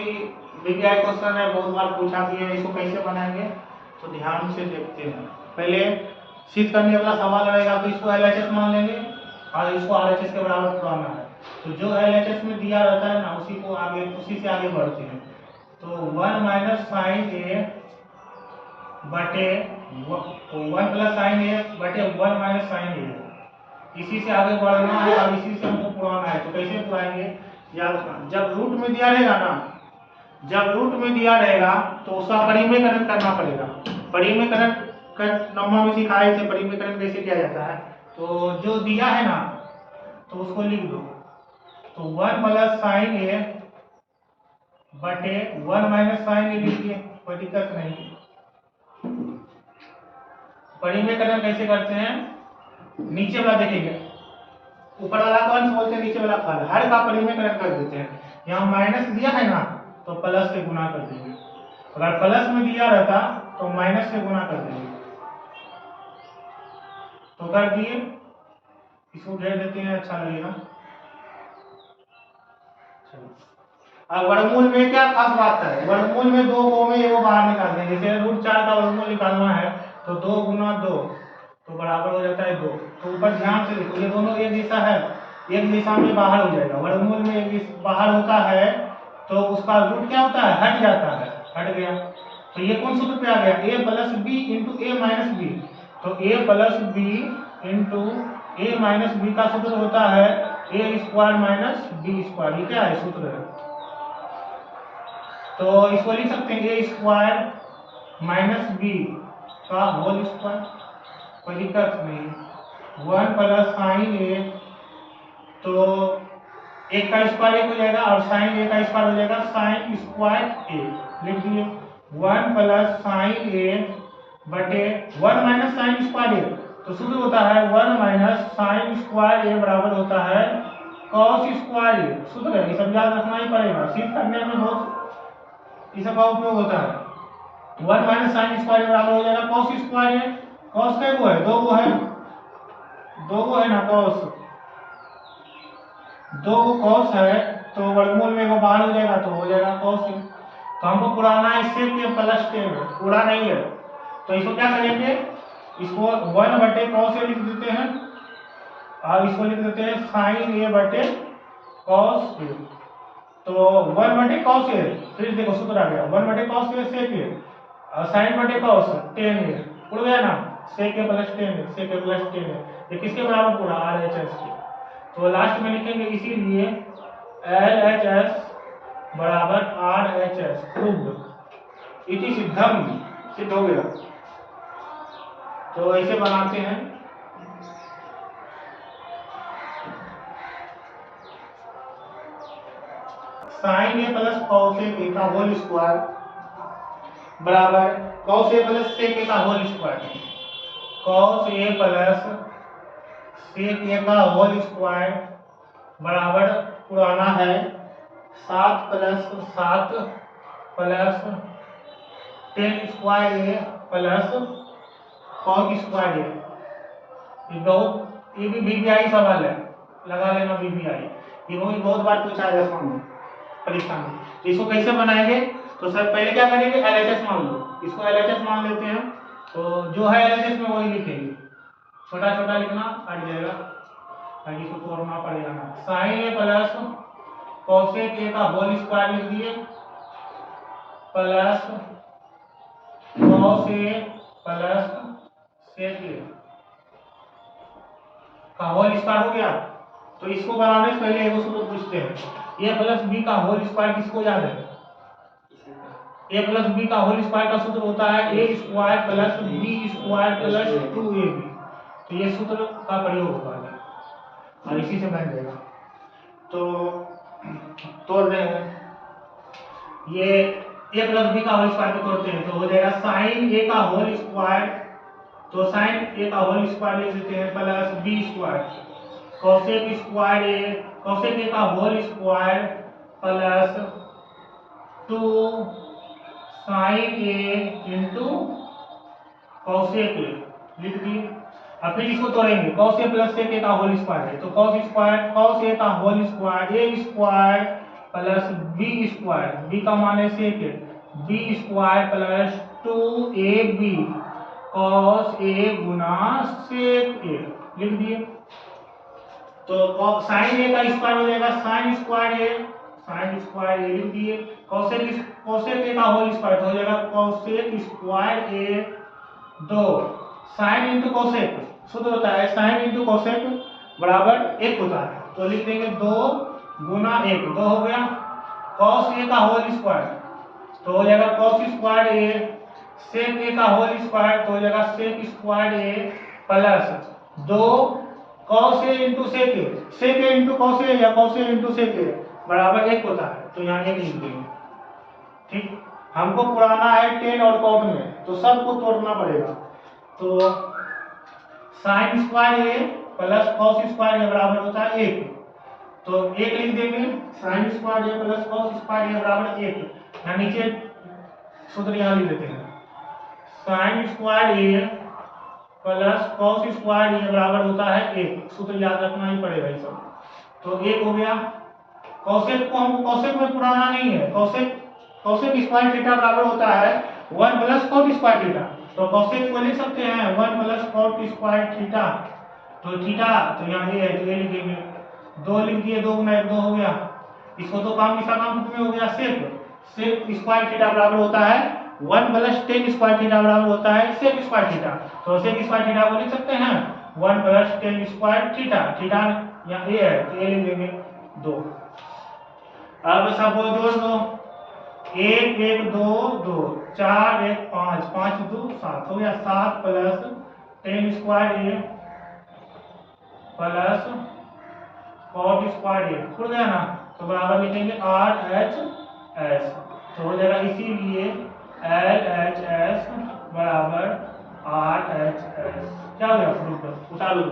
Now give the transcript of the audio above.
ही BPI question है, बहुत बार पूछा भी है। इसको कैसे बनाएंगे तो ध्यान से देखते हैं। पहले सिद्ध करने वाला सवाल रहेगा तो इसको एलएचएस मान लेंगे और इसको आरएचएस के बराबर पुराना है, तो जो एलएचएस में दिया रहता है ना उसी को आगे, उसी से आगे बढ़ते हैं। तो 1 माइनस साइन ए बटे 1 प्लस साइन ए बटे 1 माइनस साइन ए, इसी से आगे बढ़ना है और इसी से हमको पुराना है। तो कैसे पुराएंगे, याद रखना, जब रूट में दिया रहेगा ना, जब रूट में दिया रहेगा तो उसका परिमेयकरण करना पड़ेगा। परिमेयकरण कर नंबर में सिखाया इसे परिमेयकरण कैसे किया जाता है। तो जो दिया है ना तो उसको लिख दो, तो 1 प्लस साइन ए बटे 1 माइनस साइन ए लिखिए, कोई दिक्कत नहीं। परिमेयकरण कैसे करते हैं, नीचे वाला देखेंगे, ऊपर वाला का अंश बोलते हैं, नीचे वाला फल, हर का परिमेयकरण कर देते हैं। यहाँ माइनस दिया है ना तो प्लस से गुना कर देंगे, अगर प्लस में दिया रहता तो माइनस से गुना कर देंगे। तो कर दिए, इसको घेर देते हैं, अच्छा लगेगा। अब वर्गमूल में क्या खास बात है, वर्गमूल में 2 को में एगो बाहर निकाल देंगे। जैसे √4 का वर्गमूल निकालना है तो 2 गुना 2 तो बराबर हो जाता है 2। तो ऊपर ध्यान से देखो, ये दोनों एक दिशा है, एक दिशा में बाहर हो जाएगा। वर्गमूल में एक बाहर होता है तो उसका रूट क्या होता है, हट जाता है, हट गया। तो ये कौन सूत्र पे आ गया, a plus b into a minus b. तो a plus b into a minus b का सूत्र होता है ए स्क्वायर माइनस बी स्क्वायर। ये क्या है, सूत्र है। तो इसको लिख सकते हैं ए स्क्वायर माइनस बी का होल स्क्वायर, कोई दिक्कत नहीं। 1 प्लस साइन ए, तो एक का स्क्वायर एक हो जाएगा और साइन ए का स्क्वायर हो जाएगा साइन स्क्वायर ए, लिख दिए। 1 प्लस साइन ए बटे 1 माइनस साइन स्क्वायर ए, तो सूत्र होता है 1 माइनस साइन स्क्वायर ए बराबर होता है कॉस स्क्वायर ए। सूत्र है, ये सब याद रखना ही पड़ेगा, सिद्ध करने में बहुत इस सब का उपयोग होता है। 1 माइनस साइन स्क्वायर बराबर हो जाएगा कॉस स्क्वायर ए। कॉस कै गो है, 2 गो है, 2 गो है ना कॉस, 2 गो कॉस है, तो वर्गमूल में एगो बाहर हो जाएगा तो हो जाएगा कॉस ए। तो हमको पुराना है सेक के प्लस टेन, पूरा नहीं है, तो इसको क्या करेंगे, इसको 1 बटे कॉस ए लिख देते हैं और इसको लिख देते हैं साइन ए बटे कॉस ए। तो 1 बटे कॉस ए, फिर देखो सूत्र आ गया, 1 बटे कॉस ए सेक ए और साइन बटे कॉस टेन ए, उड़ गया ना, सेक ए प्लस टेन ए, सेक ए प्लस टेन ए, ये किसके बराबर पूरा, RHS के। तो लास्ट में लिखेंगे इसीलिए LHS बराबर RHS, प्रूव्ड, इति सिद्धम, सिद्ध हो गया। तो ऐसे बनाते हैं। Sign a plus cos A का होल स्क्वायर बराबर cos a plus sec a का whole square, cos a plus sec a का होल स्क्वायर बराबर पुराना है 7 प्लस 7 प्लस 10 स्क्वायर ए प्लस कॉस स्क्वायर ए। ये भी बीबीआई सवाल है, लगा लेना बीबीआई, ये बहुत बार पूछा है 10वां में परीक्षा में। तो इसको कैसे बनाएंगे, तो सर पहले क्या करेंगे, एलएचएस मान लो, इसको एलएचएस मान लेते हैं। तो जो है एलएचएस में वही लिखेंगे, छोटा छोटा लिखना, हट जाएगा ताकि इसको तोड़ना पड़ेगा ना। साइन ए प्लस कॉसेक ए का होल स्क्वायर लिख दिए plus cos a plus sec a का होल स्क्वायर हो गया। तो इसको बनाने से पहले एक सूत्र पूछते हैं, ए प्लस बी का होल स्क्वायर किसको याद है, ए प्लस बी का होल स्क्वायर का सूत्र होता है ए square plus B square plus 2ab। तो ये सूत्र का प्रयोग होगा और इसी से बन जाएगा। तो तोड़ रहे हैं, ये ए प्लस बी का होल स्क्वायर को तोड़ते हैं तो हो जाएगा साइन ए का होल स्क्वायर, तो साइन ए का होल स्क्वायर लिख देते हैं plus B square, cosec square A, cosec ए का whole square plus 2 sine A into cosec A लिख दिए। अब फिर इसको तोड़ेंगे, cos a plus sec a का होल स्क्वायर है, तो कॉस स्क्वायर कॉस ए का whole square A square plus B square, B का मान है sec A, B square plus 2ab cos A गुना सेक ए लिख दिए। तो साइन ए का स्क्वायर हो जाएगा साइन स्क्वायर ए लिख दिए। कॉसेक ए का होल स्क्वायर हो जाएगा कॉसेक स्क्वायर ए 2 साइन इंटू कॉसेक सूत्र होता है साइन इंटू कॉसेक बराबर 1 होता है, तो लिख देंगे 2 गुना 1, 2 हो गया। कॉस ए का होल स्क्वायर तो हो जाएगा cos square A, sec a का होल स्क्वायर तो हो जाएगा sec square A plus 2 cos A into sec A into cos A या कॉस ए इंटू सेक ए बराबर 1 होता है, तो यहाँ 1 लिख देंगे। ठीक, हमको पुराना है 10 और कॉट में, तो सबको तोड़ना पड़ेगा। तो साइन स्क्वायर ए प्लस कॉस स्क्वायर ए बराबर होता है 1, तो 1 लिख देंगे। साइन स्क्वायर ए प्लस कॉस स्क्वायर ए बराबर 1, यहाँ नीचे सूत्र यहाँ लिख देते हैं साइन स्क्वायर ए प्लस कॉस स्क्वायर ए बराबर होता है 1, सूत्र याद रखना ही पड़ेगा ये सब। तो 1 हो गया। कॉसेक को हमको कॉसेक में पुराना नहीं है, कॉसेक स्क्वायर थीटा बराबर होता है 1 प्लस कॉट स्क्वायर थीटा, तो कॉसेक को लिख सकते हैं 1 प्लस कॉट स्क्वायर थीटा, तो थीटा तो यहाँ ये है तो ये लिखेंगे 2 लिख दिए, 2 गुना 1 2 हो गया। इसको तो काम किसा काम में हो गया सेक स्क्वायर थीटा बराबर होता है 1 प्लस टेन स्क्वायर थीटा बराबर होता है सेक स्क्वायर थीटा, तो सेक स्क्वायर थीटा को लिख सकते हैं 1 plus ten square theta, theta यहाँ ये है तो ये लिख देंगे 2। अब सब जोड़ दो 1 1 2 2 4 1 5 5 2 7 हो गया 7 प्लस टेन स्क्वायर ए प्लस कॉट स्क्वायर ए खुल गया ना, तो बराबर लिखेंगे RHS, तो हो जाएगा इसीलिए LHS बराबर RHS। क्या हो गया प्रूफ उतार लो।